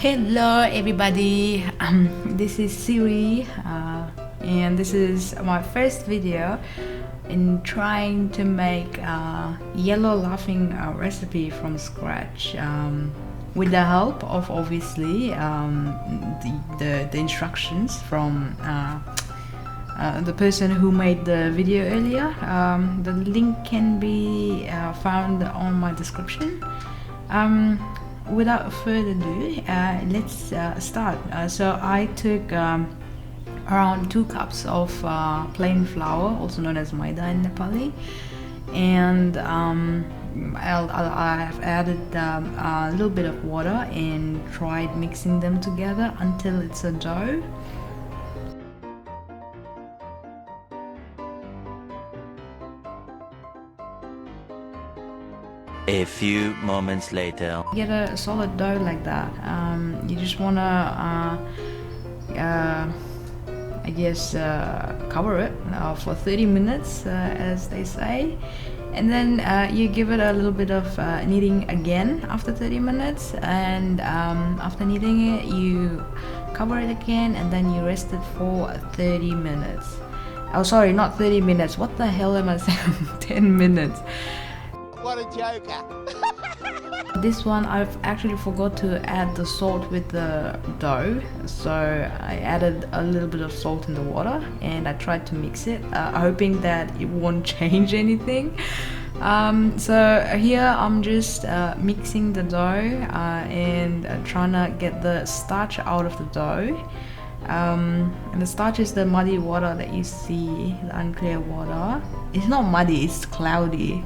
Hello everybody, this is Siri and this is my first video in trying to make yellow laughing recipe from scratch with the help of obviously the instructions from the person who made the video earlier. The link can be found on my description. Without further ado, let's start. So I took around 2 cups of plain flour, also known as maida in Nepali, and I've added a little bit of water and tried mixing them together until it's a dough. A few moments later. Get a solid dough like that. You just wanna, I guess, cover it for 30 minutes, as they say, and then you give it a little bit of kneading again after 30 minutes, and after kneading it, you cover it again, and then you rest it for 30 minutes. Oh, sorry, not 30 minutes. What the hell am I saying? 10 minutes. What a joker. This one I've actually forgot to add the salt with the dough, so I added a little bit of salt in the water and I tried to mix it, hoping that it won't change anything. So here I'm just mixing the dough and trying to get the starch out of the dough. And the starch is the muddy water that you see, the unclear water. It's not muddy, it's cloudy.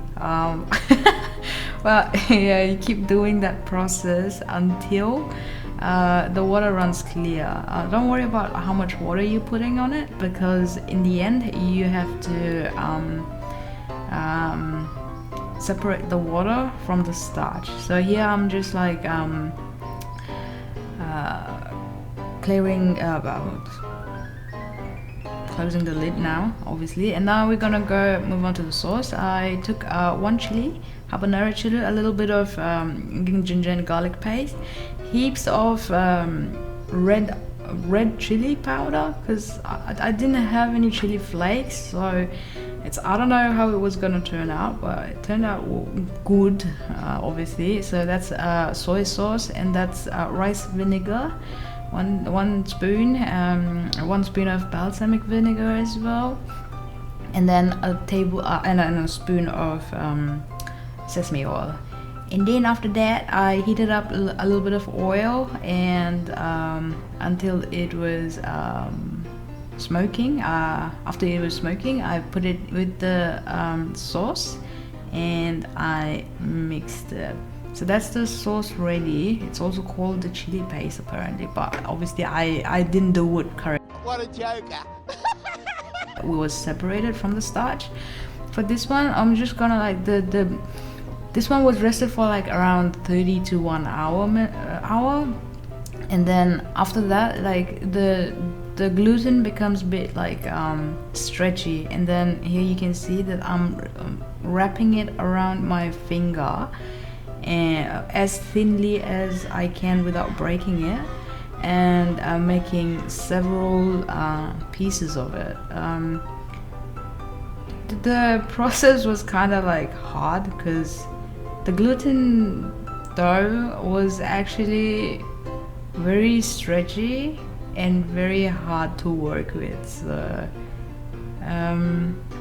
Well, yeah, you keep doing that process until the water runs clear. Don't worry about how much water you're putting on it, because in the end you have to separate the water from the starch. So here I'm just like closing the lid now, obviously, and now we're gonna move on to the sauce. I took 1 chili, habanero chili, a little bit of ginger and garlic paste, heaps of red chili powder, because I didn't have any chili flakes, so I don't know how it was gonna turn out, but it turned out good, obviously. So that's soy sauce, and that's rice vinegar, one spoon, 1 spoon of balsamic vinegar as well, and then a spoon of sesame oil. And then after that I heated up a little bit of oil and until it was smoking. After it was smoking, I put it with the sauce and I mixed it. So that's the sauce ready. It's also called the chili paste apparently, but obviously I didn't do it correctly. What a joker. It was separated from the starch. For this one, I'm just gonna like this one was rested for like around 30 to 1 hour, and then after that, like the gluten becomes a bit like stretchy, and then here you can see that I'm wrapping it around my finger and as thinly as I can without breaking it, and making several pieces of it. The process was kind of like hard because the gluten dough was actually very stretchy and very hard to work with. So,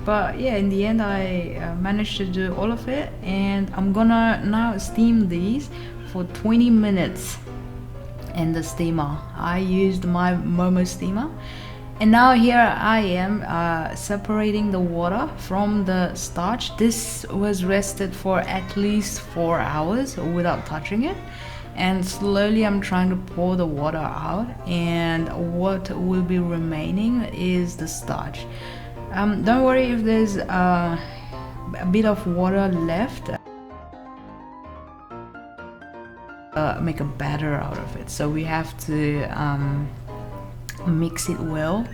but yeah, in the end I managed to do all of it, and I'm gonna now steam these for 20 minutes in the steamer. I used my Momo steamer, and now here I am separating the water from the starch. This was rested for at least 4 hours without touching it, and slowly I'm trying to pour the water out, and what will be remaining is the starch. Don't worry if there's a bit of water left. Make a batter out of it, so we have to mix it well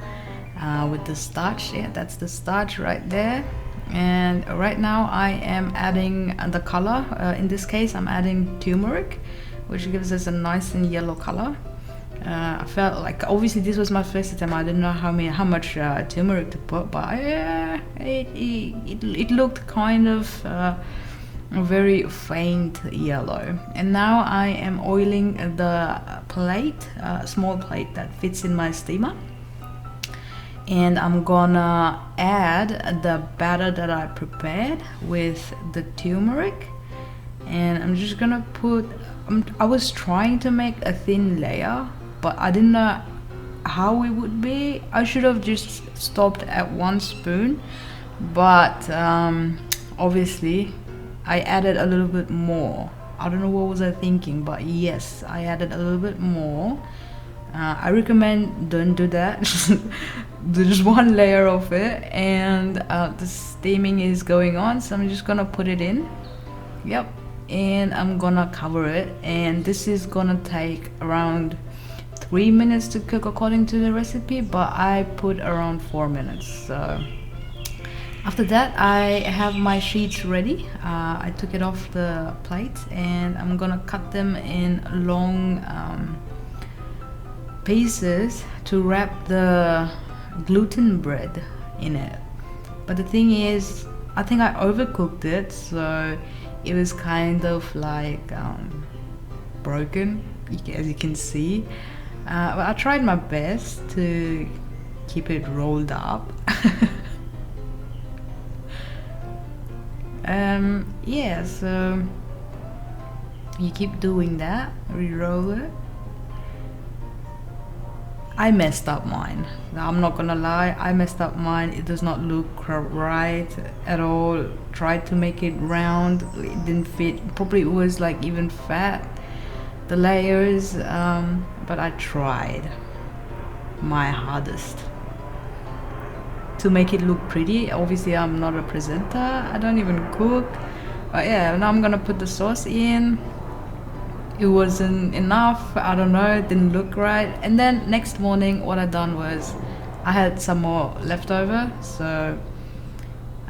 with the starch. Yeah, that's the starch right there. And right now I am adding the color. In this case I'm adding turmeric, which gives us a nice and yellow color. I felt like, obviously this was my first attempt, I didn't know how much turmeric to put, but it looked kind of a very faint yellow. And now I am oiling the plate, small plate that fits in my steamer, and I'm gonna add the batter that I prepared with the turmeric, and I'm just gonna put, I was trying to make a thin layer, but I didn't know how it would be. I should have just stopped at 1 spoon, but obviously I added a little bit more. I don't know what was I thinking, but yes, I added a little bit more. I recommend don't do that. Do just 1 layer of it, and the steaming is going on, so I'm just gonna put it in. Yep, and I'm gonna cover it, and this is gonna take around 3 minutes to cook according to the recipe, but I put around 4 minutes. So after that, I have my sheets ready. I took it off the plate, and I'm gonna cut them in long pieces to wrap the gluten bread in it. But the thing is, I think I overcooked it, so it was kind of like broken, as you can see. But I tried my best to keep it rolled up. Yeah, so you keep doing that, re-roll it. I messed up mine. I'm not gonna lie, I messed up mine. It does not look right at all. Tried to make it round, it didn't fit. Probably it was like even fat, the layers, but I tried my hardest to make it look pretty. Obviously I'm not a presenter, I don't even cook, but yeah, now I'm gonna put the sauce in. It wasn't enough, I don't know, it didn't look right. And then next morning what I done was I had some more leftover, so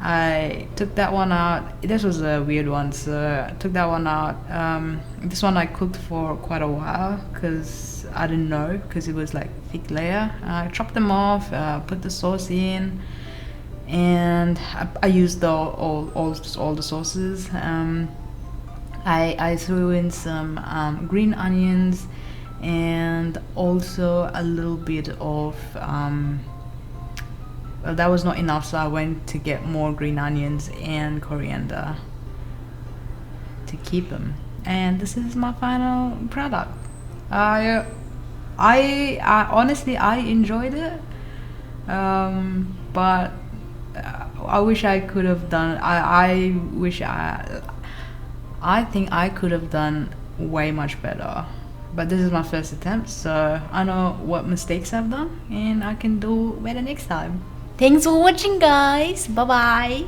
I took that one out. This was a weird one, so I took that one out. This one I cooked for quite a while because I didn't know, because it was like thick layer. I chopped them off, put the sauce in, and I used all the sauces. I threw in some green onions, and also a little bit of well, that was not enough, so I went to get more green onions and coriander to keep them. And this is my final product. I honestly I enjoyed it, but I wish I could have done. I think I could have done way much better, but this is my first attempt, so I know what mistakes I've done and I can do better next time. Thanks for watching, guys. Bye bye.